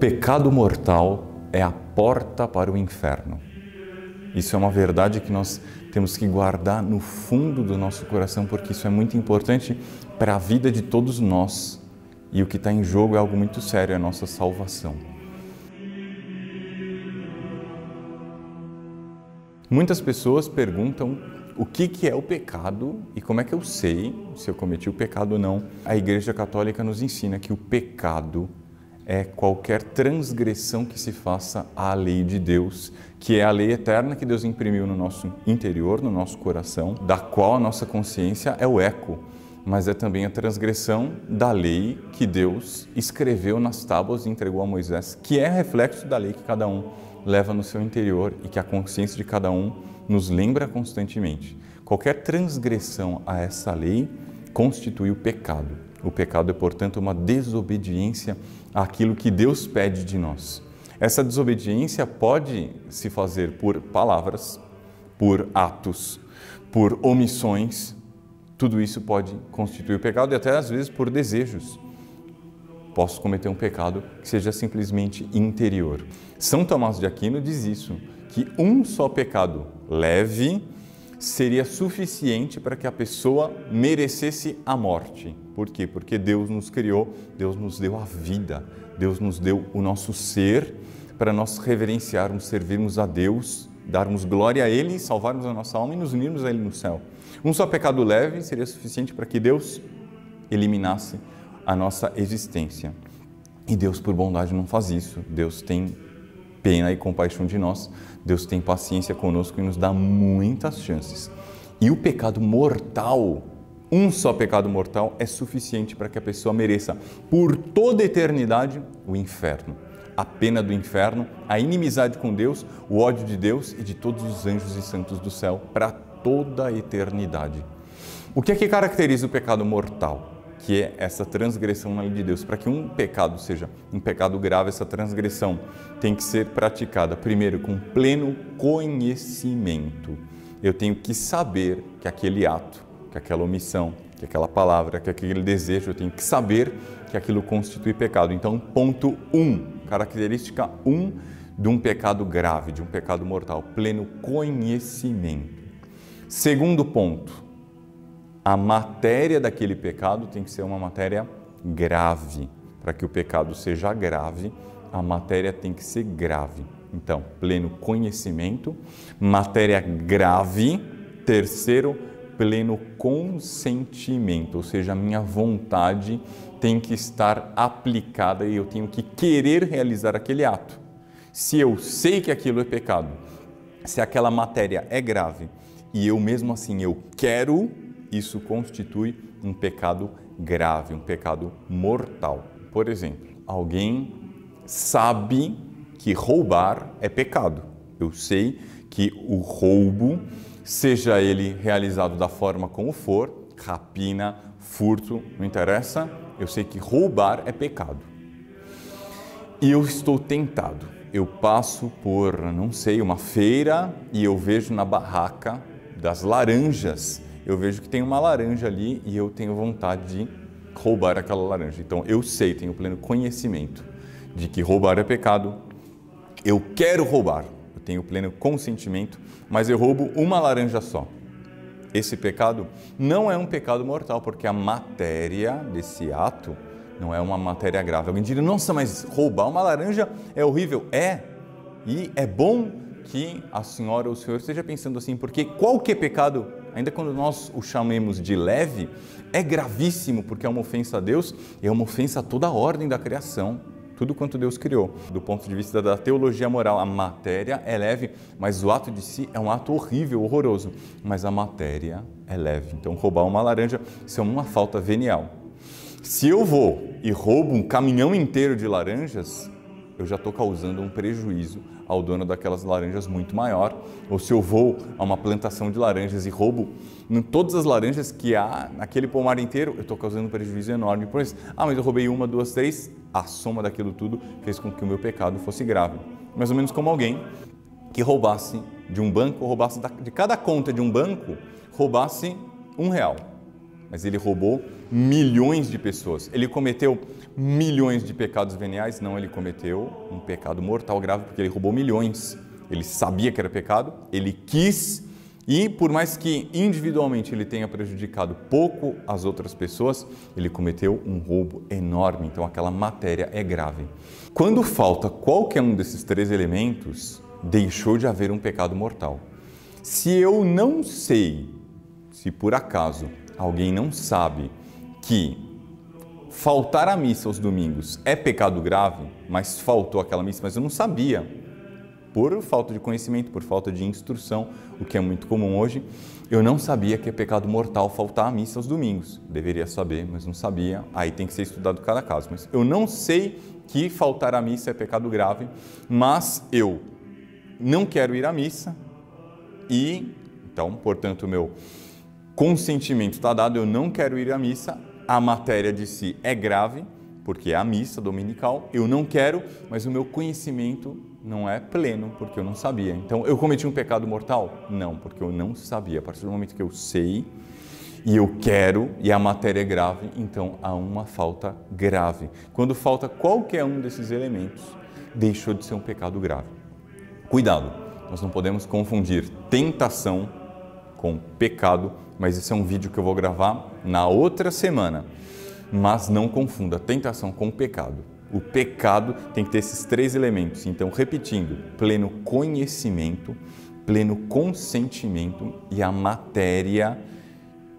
pecado mortal é a porta para o inferno. Isso é uma verdade que nós temos que guardar no fundo do nosso coração, porque isso é muito importante para a vida de todos nós. E o que está em jogo é algo muito sério, é a nossa salvação. Muitas pessoas perguntam o que é o pecado e como é que eu sei se eu cometi o pecado ou não. A Igreja Católica nos ensina que o pecado é qualquer transgressão que se faça à lei de Deus, que é a lei eterna que Deus imprimiu no nosso interior, no nosso coração, da qual a nossa consciência é o eco, mas é também a transgressão da lei que Deus escreveu nas tábuas e entregou a Moisés, que é reflexo da lei que cada um leva no seu interior e que a consciência de cada um nos lembra constantemente. Qualquer transgressão a essa lei constitui o pecado. O pecado é, portanto, uma desobediência àquilo que Deus pede de nós. Essa desobediência pode se fazer por palavras, por atos, por omissões. Tudo isso pode constituir o pecado e até às vezes por desejos. Posso cometer um pecado que seja simplesmente interior. São Tomás de Aquino diz isso, que um só pecado leve seria suficiente para que a pessoa merecesse a morte. Por quê? Porque Deus nos criou, Deus nos deu a vida, Deus nos deu o nosso ser para nós reverenciarmos, servirmos a Deus, darmos glória a Ele, salvarmos a nossa alma e nos unirmos a Ele no céu. Um só pecado leve seria suficiente para que Deus eliminasse a nossa existência. E Deus, por bondade, não faz isso. Deus tem pena e compaixão de nós. Deus tem paciência conosco e nos dá muitas chances. E o pecado mortal, um só pecado mortal, é suficiente para que a pessoa mereça, por toda a eternidade, o inferno. A pena do inferno, a inimizade com Deus, o ódio de Deus e de todos os anjos e santos do céu, para toda a eternidade. O que é que caracteriza o pecado mortal? Que é essa transgressão na lei de Deus. Para que um pecado seja um pecado grave, essa transgressão tem que ser praticada, primeiro, com pleno conhecimento. Eu tenho que saber que aquele ato, que aquela omissão, que aquela palavra, que aquele desejo, eu tenho que saber que aquilo constitui pecado. Então, ponto 1, característica 1 de um pecado grave, de um pecado mortal, pleno conhecimento. Segundo ponto, a matéria daquele pecado tem que ser uma matéria grave. Para que o pecado seja grave, a matéria tem que ser grave. Então, pleno conhecimento, matéria grave. Terceiro, pleno consentimento, ou seja, a minha vontade tem que estar aplicada e eu tenho que querer realizar aquele ato. Se eu sei que aquilo é pecado, se aquela matéria é grave e eu mesmo assim eu quero, isso constitui um pecado grave, um pecado mortal. Por exemplo, alguém sabe que roubar é pecado. Eu sei que o roubo, seja ele realizado da forma como for, rapina, furto, não interessa, eu sei que roubar é pecado. E eu estou tentado. Eu passo por, não sei, uma feira e eu vejo na barraca das laranjas, eu vejo que tem uma laranja ali e eu tenho vontade de roubar aquela laranja. Então, eu sei, tenho pleno conhecimento de que roubar é pecado. Eu quero roubar, eu tenho pleno consentimento, mas eu roubo uma laranja só. Esse pecado não é um pecado mortal, porque a matéria desse ato não é uma matéria grave. Alguém diria, nossa, mas roubar uma laranja é horrível. É, e é bom que a senhora ou o senhor esteja pensando assim, porque qualquer pecado, ainda quando nós o chamemos de leve, é gravíssimo, porque é uma ofensa a Deus e é uma ofensa a toda a ordem da criação, tudo quanto Deus criou. Do ponto de vista da teologia moral, a matéria é leve, mas o ato de si é um ato horrível, horroroso, mas a matéria é leve. Então, roubar uma laranja, isso é uma falta venial. Se eu vou e roubo um caminhão inteiro de laranjas, eu já estou causando um prejuízo ao dono daquelas laranjas muito maior. Ou se eu vou a uma plantação de laranjas e roubo todas as laranjas que há naquele pomar inteiro, eu estou causando um prejuízo enorme. Por isso, mas eu roubei uma, duas, três, a soma daquilo tudo fez com que o meu pecado fosse grave. Mais ou menos como alguém que roubasse de um banco, roubasse de cada conta de um banco, roubasse R$1. mas ele roubou milhões de pessoas. Ele cometeu milhões de pecados veniais? Não, ele cometeu um pecado mortal grave, porque ele roubou milhões. Ele sabia que era pecado, ele quis, e por mais que individualmente ele tenha prejudicado pouco as outras pessoas, ele cometeu um roubo enorme. Então aquela matéria é grave. Quando falta qualquer um desses três elementos, deixou de haver um pecado mortal. Se eu não sei, se por acaso alguém não sabe que faltar à missa aos domingos é pecado grave, mas faltou aquela missa, mas eu não sabia, por falta de conhecimento, por falta de instrução, o que é muito comum hoje, eu não sabia que é pecado mortal faltar à missa aos domingos. Deveria saber, mas não sabia, aí tem que ser estudado cada caso. Mas eu não sei que faltar à missa é pecado grave, mas eu não quero ir à missa e, então, portanto, o meu consentimento está dado, eu não quero ir à missa, a matéria de si é grave, porque é a missa dominical, eu não quero, mas o meu conhecimento não é pleno, porque eu não sabia. Então, eu cometi um pecado mortal? Não, porque eu não sabia. A partir do momento que eu sei e eu quero, e a matéria é grave, então há uma falta grave. Quando falta qualquer um desses elementos, deixou de ser um pecado grave. Cuidado, nós não podemos confundir tentação com pecado, mas esse é um vídeo que eu vou gravar na outra semana. Mas não confunda tentação com pecado. O pecado tem que ter esses três elementos. Então, repetindo, pleno conhecimento, pleno consentimento e a matéria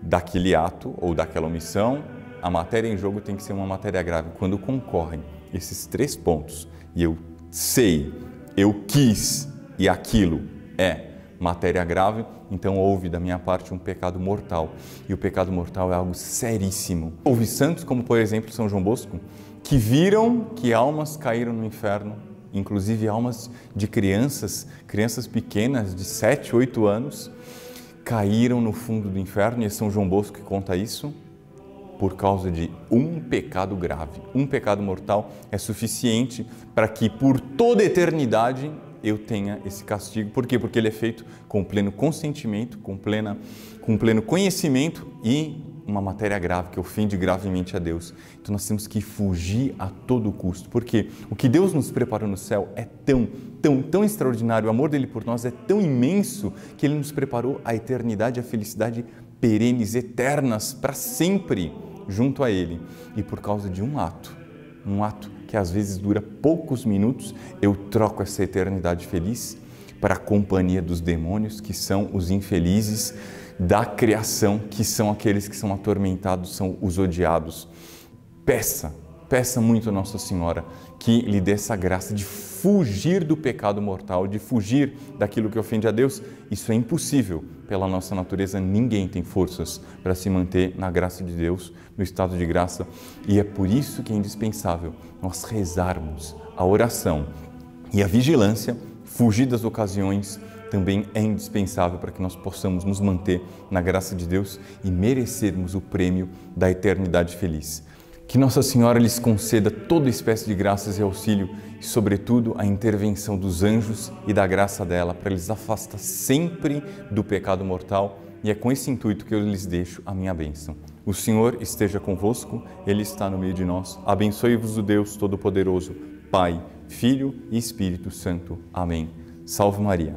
daquele ato ou daquela omissão, a matéria em jogo tem que ser uma matéria grave. Quando concorrem esses três pontos e eu sei, eu quis e aquilo é matéria grave, então houve da minha parte um pecado mortal. E o pecado mortal é algo seríssimo. Houve santos, como por exemplo São João Bosco, que viram que almas caíram no inferno, inclusive almas de crianças pequenas de 7, 8 anos, caíram no fundo do inferno, e é São João Bosco que conta isso, por causa de um pecado grave. Um pecado mortal é suficiente para que por toda a eternidade eu tenha esse castigo. Por quê? Porque ele é feito com pleno consentimento, com pleno conhecimento e uma matéria grave, que ofende gravemente a Deus. Então nós temos que fugir a todo custo, porque o que Deus nos preparou no céu é tão extraordinário, o amor dele por nós é tão imenso, que ele nos preparou a eternidade, a felicidade perenes, eternas, para sempre, junto a ele. E por causa de um ato que às vezes dura poucos minutos, eu troco essa eternidade feliz para a companhia dos demônios, que são os infelizes da criação, que são aqueles que são atormentados, são os odiados. Peça muito a Nossa Senhora que lhe dê essa graça de fugir do pecado mortal, de fugir daquilo que ofende a Deus. Isso é impossível pela nossa natureza, ninguém tem forças para se manter na graça de Deus, no estado de graça, e é por isso que é indispensável nós rezarmos a oração e a vigilância, fugir das ocasiões, também é indispensável para que nós possamos nos manter na graça de Deus e merecermos o prêmio da eternidade feliz. Que Nossa Senhora lhes conceda toda espécie de graças e auxílio e, sobretudo, a intervenção dos anjos e da graça dela para lhes afastar sempre do pecado mortal, e é com esse intuito que eu lhes deixo a minha bênção. O Senhor esteja convosco, Ele está no meio de nós. Abençoe-vos o Deus Todo-Poderoso, Pai, Filho e Espírito Santo. Amém. Salve Maria.